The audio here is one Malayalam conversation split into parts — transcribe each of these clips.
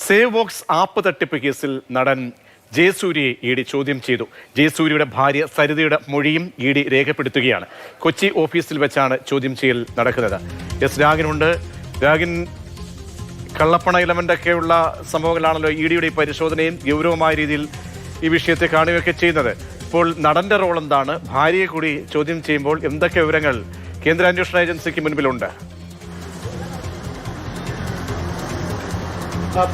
സേവ് ബോക്സ് ആപ്പ് തട്ടിപ്പ് കേസിൽ നടൻ ജയസൂര്യയെ ഇഡി ചോദ്യം ചെയ്തു. ജയസൂര്യയുടെ ഭാര്യ സരിതയുടെ മൊഴിയും ഇഡി രേഖപ്പെടുത്തുകയാണ്. കൊച്ചി ഓഫീസിൽ വെച്ചാണ് ചോദ്യം ചെയ്യൽ നടക്കുന്നത്. എസ് രാഗിനുണ്ട്. രാഗിൻ, കള്ളപ്പണ ഇലമെന്റൊക്കെയുള്ള സംഭവങ്ങളാണല്ലോ ഇഡിയുടെ പരിശോധനയും ഗൗരവമായ രീതിയിൽ ഈ വിഷയത്തെ കാണുകയൊക്കെ ചെയ്യുന്നത്. ഇപ്പോൾ നടന്റെ റോൾ എന്താണ്? ഭാര്യയെ കൂടി ചോദ്യം ചെയ്യുമ്പോൾ എന്തൊക്കെ വിവരങ്ങൾ കേന്ദ്ര അന്വേഷണ ഏജൻസിക്ക് മുൻപിലുണ്ട്?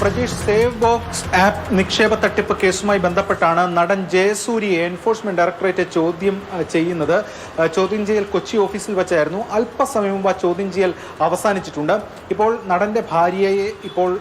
പ്രജീഷ്, സേവ് ബോക്സ് ആപ്പ് നിക്ഷേപ തട്ടിപ്പ് കേസുമായി ബന്ധപ്പെട്ടാണ് നടൻ ജയസൂര്യയെ എൻഫോഴ്സ്മെന്റ് ഡയറക്ടറേറ്റ് ചോദ്യം ചെയ്യുന്നത്. ചോദ്യം ചെയ്യൽ കൊച്ചി ഓഫീസിൽ വെച്ചായിരുന്നു. അല്പസമയം മുമ്പ് ചോദ്യം ചെയ്യൽ അവസാനിച്ചിട്ടുണ്ട്. ഇപ്പോൾ നടന്റെ ഭാര്യയെ ഇപ്പോൾ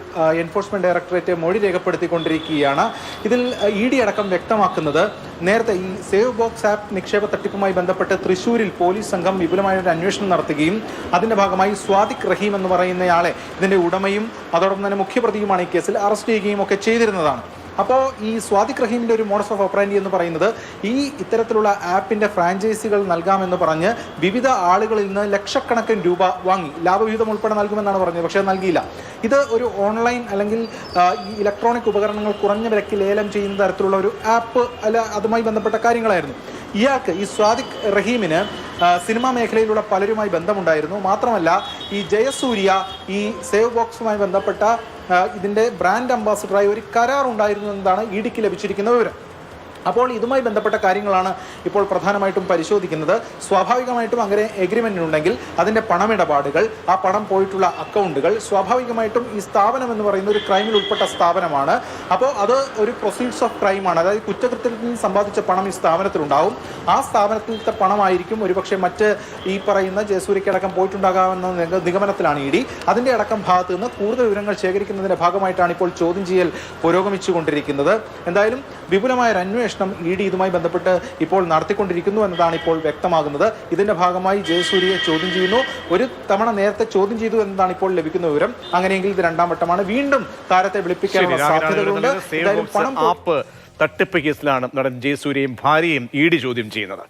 എൻഫോഴ്സ്മെന്റ് ഡയറക്ടറേറ്റ് മൊഴി രേഖപ്പെടുത്തിക്കൊണ്ടിരിക്കുകയാണ്. ഇതിൽ ഇഡി അടക്കം വ്യക്തമാക്കുന്നത്, നേരത്തെ ഈ സേവ് ബോക്സ് ആപ്പ് നിക്ഷേപ തട്ടിപ്പുമായി ബന്ധപ്പെട്ട് തൃശ്ശൂരിൽ പോലീസ് സംഘം വിപുലമായ ഒരു അന്വേഷണം നടത്തുകയും അതിന്റെ ഭാഗമായി സ്വാദിഖ് റഹീം എന്ന് പറയുന്നയാളെ, ഇതിന്റെ ഉടമയും അതോടൊപ്പം തന്നെ മുഖ്യപ്രതിയുമാണ് ഈ കേസിൽ അറസ്റ്റ് ചെയ്യുകയും ഒക്കെ ചെയ്തിരുന്നതാണ്. അപ്പോൾ ഈ സ്വാദിഖ് റഹീമിൻ്റെ ഒരു മോഡസ് ഓഫ് ഓപ്പറാൻഡി എന്ന് പറയുന്നത്, ഈ ഇത്തരത്തിലുള്ള ആപ്പിൻ്റെ ഫ്രാഞ്ചൈസികൾ നൽകാമെന്ന് പറഞ്ഞ് വിവിധ ആളുകളിൽ നിന്ന് ലക്ഷക്കണക്കിന് രൂപ വാങ്ങി ലാഭവിഹിതം ഉൾപ്പെടെ നൽകുമെന്നാണ് പറഞ്ഞത്. പക്ഷേ നൽകിയില്ല. ഇത് ഒരു ഓൺലൈൻ അല്ലെങ്കിൽ ഈ ഇലക്ട്രോണിക് ഉപകരണങ്ങൾ കുറഞ്ഞ വിലയ്ക്ക് ലേലം ചെയ്യുന്ന തരത്തിലുള്ള ഒരു ആപ്പ് അല്ല, അതുമായി ബന്ധപ്പെട്ട കാര്യങ്ങളായിരുന്നു. ഇയാൾക്ക്, ഈ സ്വാദിഖ് റഹീമിന് സിനിമാ മേഖലയിലുള്ള പലരുമായി ബന്ധമുണ്ടായിരുന്നു. മാത്രമല്ല ഈ ജയസൂര്യ ഈ സേവ് ബോക്സുമായി ബന്ധപ്പെട്ട ഇതിൻ്റെ ബ്രാൻഡ് അംബാസിഡറായി ഒരു കരാർ ഉണ്ടായിരുന്നു എന്നതാണ് ഇഡിക്ക് ലഭിച്ചിരിക്കുന്ന വിവരം. അപ്പോൾ ഇതുമായി ബന്ധപ്പെട്ട കാര്യങ്ങളാണ് ഇപ്പോൾ പ്രധാനമായിട്ടും പരിശോധിക്കുന്നത്. സ്വാഭാവികമായിട്ടും അങ്ങനെ എഗ്രിമെൻ്റ് ഉണ്ടെങ്കിൽ അതിൻ്റെ പണമിടപാടുകൾ, ആ പണം പോയിട്ടുള്ള അക്കൗണ്ടുകൾ, സ്വാഭാവികമായിട്ടും ഈ സ്ഥാപനം എന്ന് പറയുന്ന ഒരു ക്രൈമിൽ ഉൾപ്പെട്ട സ്ഥാപനമാണ്. അപ്പോൾ അത് ഒരു പ്രൊസീഡ്സ് ഓഫ് ക്രൈമാണ്. അതായത് കുറ്റകൃത്യത്തിൽ നിന്ന് സമ്പാദിച്ച പണം ഈ സ്ഥാപനത്തിലുണ്ടാവും. ആ സ്ഥാപനത്തിലത്തെ പണമായിരിക്കും ഒരുപക്ഷെ മറ്റ് ഈ പറയുന്ന ജയസൂര്യക്കടക്കം പോയിട്ടുണ്ടാകാമെന്ന നിഗമനത്തിലാണ് ഇഡി. അതിൻ്റെ അടക്കം ഭാഗത്ത് നിന്ന് കൂടുതൽ വിവരങ്ങൾ ശേഖരിക്കുന്നതിൻ്റെ ഭാഗമായിട്ടാണ് ഇപ്പോൾ ചോദ്യം ചെയ്യൽ പുരോഗമിച്ചുകൊണ്ടിരിക്കുന്നത്. എന്തായാലും വിപുലമായ ഒരു അന്വേഷണം ഇഡി ഇതുമായി ബന്ധപ്പെട്ട് ഇപ്പോൾ നടത്തിക്കൊണ്ടിരിക്കുന്നു എന്നതാണ് ഇപ്പോൾ വ്യക്തമാകുന്നത്. ഇതിന്റെ ഭാഗമായി ജയസൂര്യയെ ചോദ്യം ചെയ്യുന്നു. ഒരു തവണ നേരത്തെ ചോദ്യം ചെയ്തു എന്നതാണ് ഇപ്പോൾ ലഭിക്കുന്ന വിവരം. അങ്ങനെയെങ്കിൽ ഇത് രണ്ടാം വട്ടമാണ്. വീണ്ടും താരത്തെ വിളിപ്പിക്കാനുള്ള സാധ്യതകളുണ്ട്. ആപ്പ് തട്ടിപ്പ് കേസിലാണ് നടൻ ജയസൂര്യയും ഭാര്യയും ഇഡി ചോദ്യം ചെയ്യുന്നത്.